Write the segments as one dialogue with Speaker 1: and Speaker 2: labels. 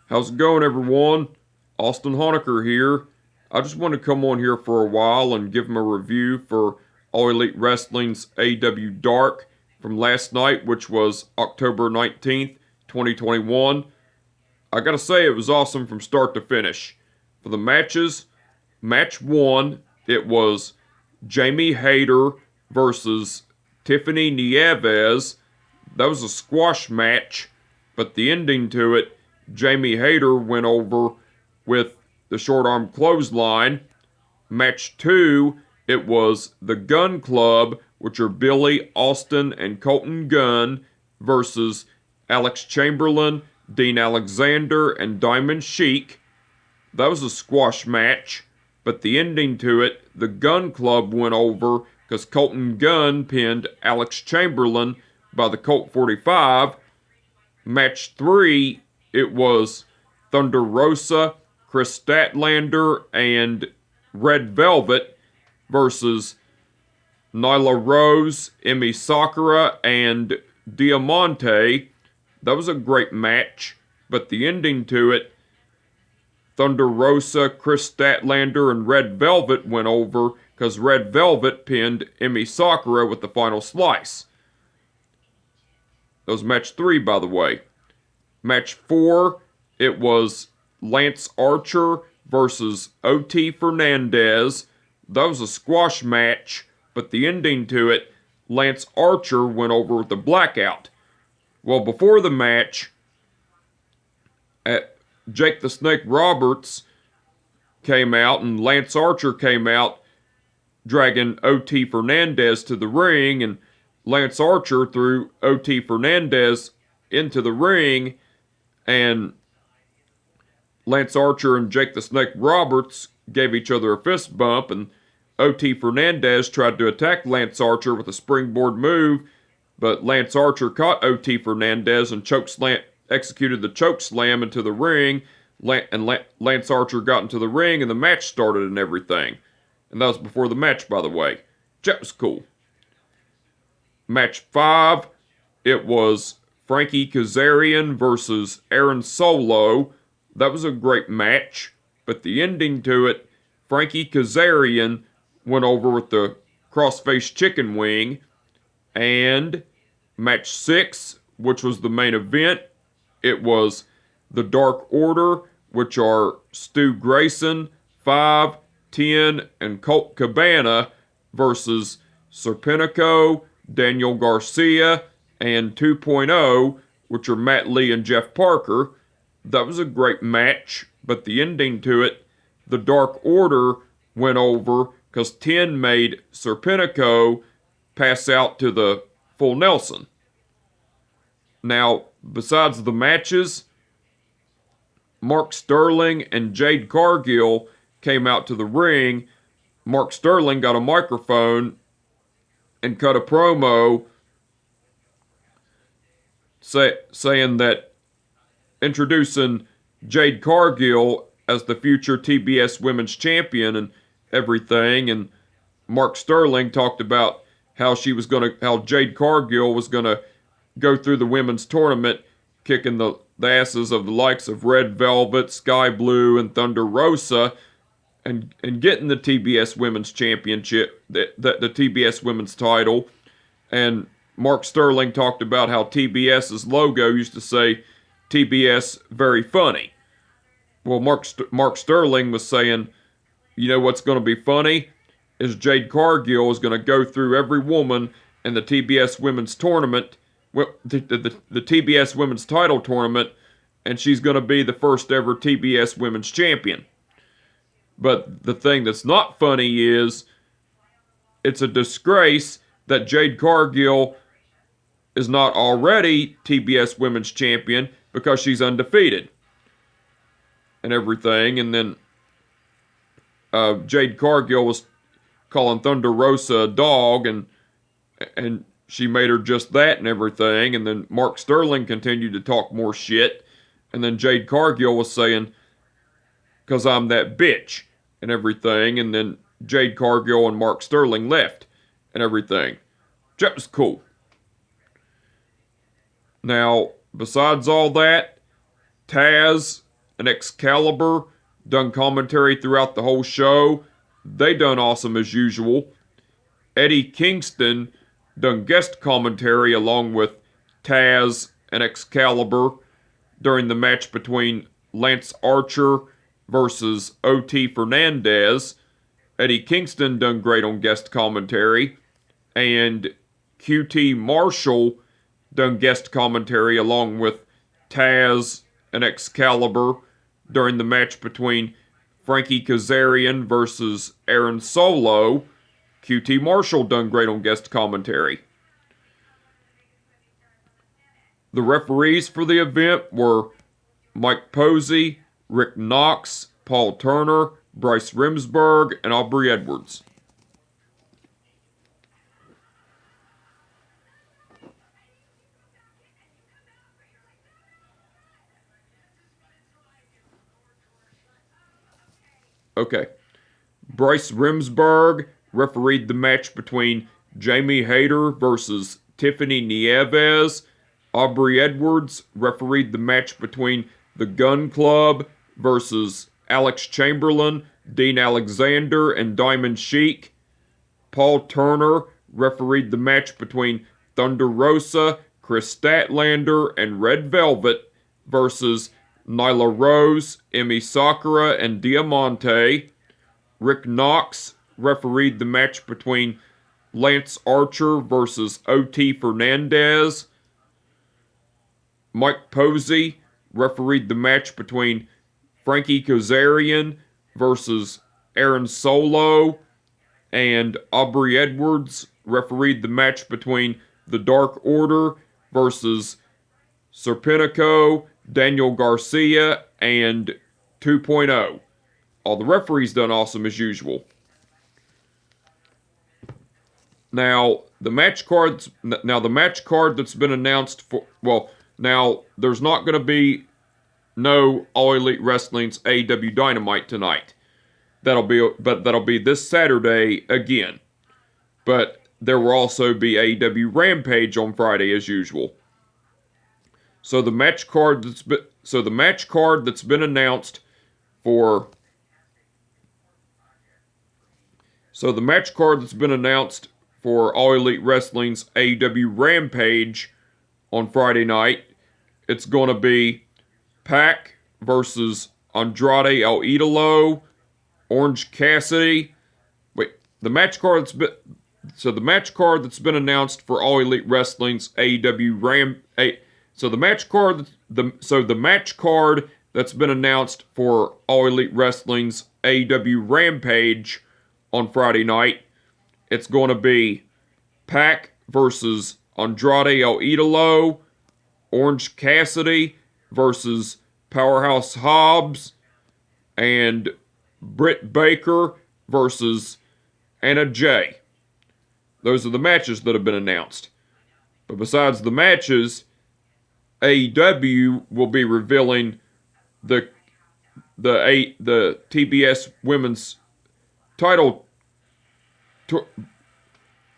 Speaker 1: How's it going, everyone? Austin Honecker here. I just wanted to come on here for a while and give him a review for All Elite Wrestling's AEW Dark from last night, which was October 19th, 2021. I gotta say, it was awesome from start to finish. For the matches, match one, it was Jamie Hayter versus Tiffany Nieves. That was a squash match, but the ending to it, Jamie Hayter went over with the short arm clothesline. Match two, it was the Gun Club, which are Billy, Austin, and Colton Gunn, versus Alex Chamberlain, Dean Alexander, and Diamond Sheik. That was a squash match, but the ending to it, the Gun Club went over because Colton Gunn pinned Alex Chamberlain by the Colt 45. Match three, it was Thunder Rosa, Chris Statlander, and Red Velvet versus Nyla Rose, Emi Sakura, and Diamante. That was a great match, but the ending to it, Thunder Rosa, Chris Statlander, and Red Velvet went over because Red Velvet pinned Emi Sakura with the final slice. That was match three, by the way. Match four, it was Lance Archer versus O.T. Fernandez. That was a squash match, but the ending to it, Lance Archer went over with the blackout. Well, before the match, Jake the Snake Roberts came out and Lance Archer came out dragging O.T. Fernandez to the ring, and Lance Archer threw O.T. Fernandez into the ring, and Lance Archer and Jake the Snake Roberts gave each other a fist bump, and O.T. Fernandez tried to attack Lance Archer with a springboard move, but Lance Archer caught O.T. Fernandez and executed the choke slam into the ring, and Lance Archer got into the ring, and the match started and everything. And that was before the match, by the way. That was cool. Match five, it was Frankie Kazarian versus Aaron Solo. That was a great match, but the ending to it, Frankie Kazarian went over with the crossface chicken wing. And match six, which was the main event, it was the Dark Order, which are Stu Grayson, 5, 10, and Colt Cabana versus Serpentico, Daniel Garcia, and 2.0, which are Matt Lee and Jeff Parker. That was a great match, but the ending to it, the Dark Order went over because 10 made Serpentico pass out to the full Nelson. Now, besides the matches, Mark Sterling and Jade Cargill came out to the ring. Mark Sterling got a microphone and cut a promo saying that introducing Jade Cargill as the future TBS Women's Champion and everything, and Mark Sterling talked about how Jade Cargill was gonna go through the women's tournament, kicking the asses of the likes of Red Velvet, Sky Blue, and Thunder Rosa, and getting the TBS Women's Championship, the TBS Women's title. And Mark Sterling talked about how TBS's logo used to say TBS very funny. Well, Mark Sterling was saying, you know what's going to be funny? Is Jade Cargill is going to go through every woman in the TBS Women's Tournament, the TBS Women's Title Tournament, and she's going to be the first ever TBS Women's Champion. But the thing that's not funny is, it's a disgrace that Jade Cargill is not already TBS Women's Champion because she's undefeated and everything. And then Jade Cargill was calling Thunder Rosa a dog, and she made her just that and everything. And then Mark Sterling continued to talk more shit. And then Jade Cargill was saying, "'Cause I'm that bitch," and everything. And then Jade Cargill and Mark Sterling left and everything. That was cool. Now, besides all that, Taz and Excalibur done commentary throughout the whole show. They done awesome as usual. Eddie Kingston done guest commentary along with Taz and Excalibur during the match between Lance Archer versus O.T. Fernandez. Eddie Kingston done great on guest commentary. And QT Marshall done guest commentary along with Taz and Excalibur during the match between Frankie Kazarian versus Aaron Solo. QT Marshall done great on guest commentary. The referees for the event were Mike Posey, Rick Knox, Paul Turner, Bryce Remsburg, and Aubrey Edwards. Okay. Bryce Remsburg refereed the match between Jamie Hayter versus Tiffany Nieves. Aubrey Edwards refereed the match between the Gun Club versus Alex Chamberlain, Dean Alexander, and Diamond Sheik. Paul Turner refereed the match between Thunder Rosa, Chris Statlander, and Red Velvet versus Nyla Rose, Emi Sakura, and Diamante. Rick Knox refereed the match between Lance Archer versus O.T. Fernandez. Mike Posey refereed the match between Frankie Kazarian versus Aaron Solo. And Aubrey Edwards refereed the match between the Dark Order versus Serpentico, Daniel Garcia, and 2.0. All the referees done awesome as usual. Now the match card that's been announced for now there's not going to be no All Elite Wrestling's AEW Dynamite tonight. That'll be this Saturday again. But there will also be AEW Rampage on Friday as usual. So the match card that's been announced for All Elite Wrestling's AEW Rampage on Friday night, it's going to be Pac versus Andrade El Idolo, Orange Cassidy. The match card that's been announced for All Elite Wrestling's AEW the match card that's been announced for All Elite Wrestling's AEW Rampage on Friday night, it's going to be Pac versus Andrade El Idolo, Orange Cassidy versus Powerhouse Hobbs, and Britt Baker versus Anna Jay. Those are the matches that have been announced. But besides the matches, AEW will be revealing the TBS Women's Title.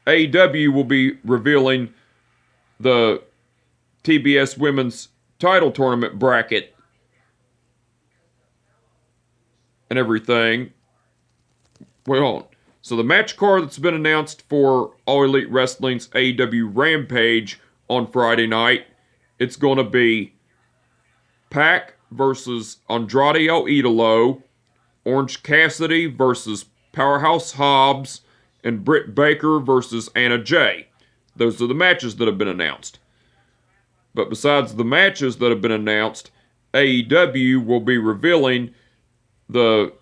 Speaker 1: AEW will be revealing the TBS Women's Title Tournament bracket and everything. Wait on. So the match card that's been announced for All Elite Wrestling's AEW Rampage on Friday night, it's going to be Pac versus Andrade El Idolo, Orange Cassidy versus Powerhouse Hobbs, and Britt Baker versus Anna Jay. Those are the matches that have been announced. But besides the matches that have been announced, AEW will be revealing the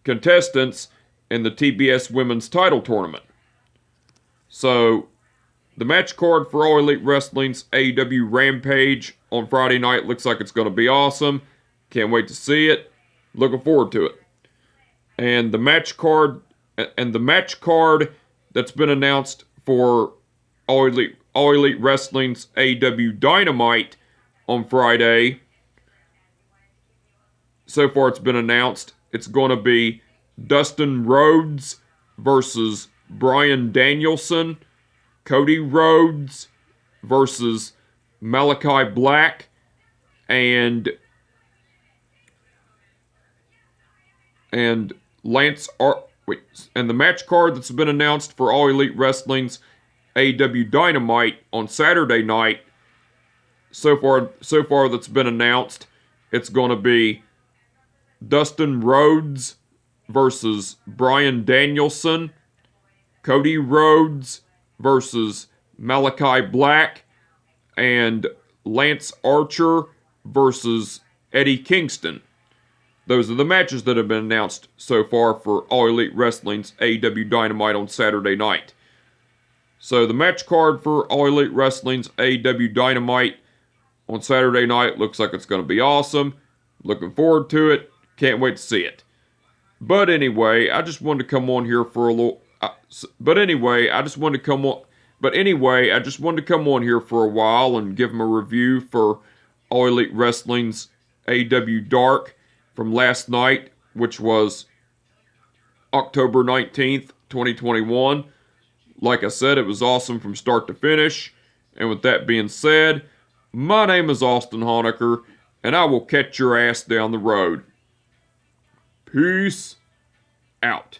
Speaker 1: contestants in the TBS Women's Title Tournament. So, the match card for All Elite Wrestling's AEW Rampage on Friday night looks like it's going to be awesome. Can't wait to see it. Looking forward to it. And the match card that's been announced for All Elite Wrestling's AEW Dynamite on Friday, so far it's been announced, it's going to be Dustin Rhodes versus Bryan Danielson, Cody Rhodes versus Malachi Black, and and and the match card that's been announced for All Elite Wrestling's AEW Dynamite on Saturday night. So far that's been announced, it's going to be Dustin Rhodes versus Bryan Danielson, Cody Rhodes versus Malachi Black, and Lance Archer versus Eddie Kingston. Those are the matches that have been announced so far for All Elite Wrestling's AEW Dynamite on Saturday night. So the match card for All Elite Wrestling's AEW Dynamite on Saturday night looks like it's going to be awesome. Looking forward to it. Can't wait to see it. But anyway, I just wanted to come on here for a little. I just wanted to come on here for a while and give them a review for All Elite Wrestling's AEW Dark from last night, which was October 19th, 2021. Like I said, it was awesome from start to finish. And with that being said, my name is Austin Honecker, and I will catch your ass down the road. Peace out.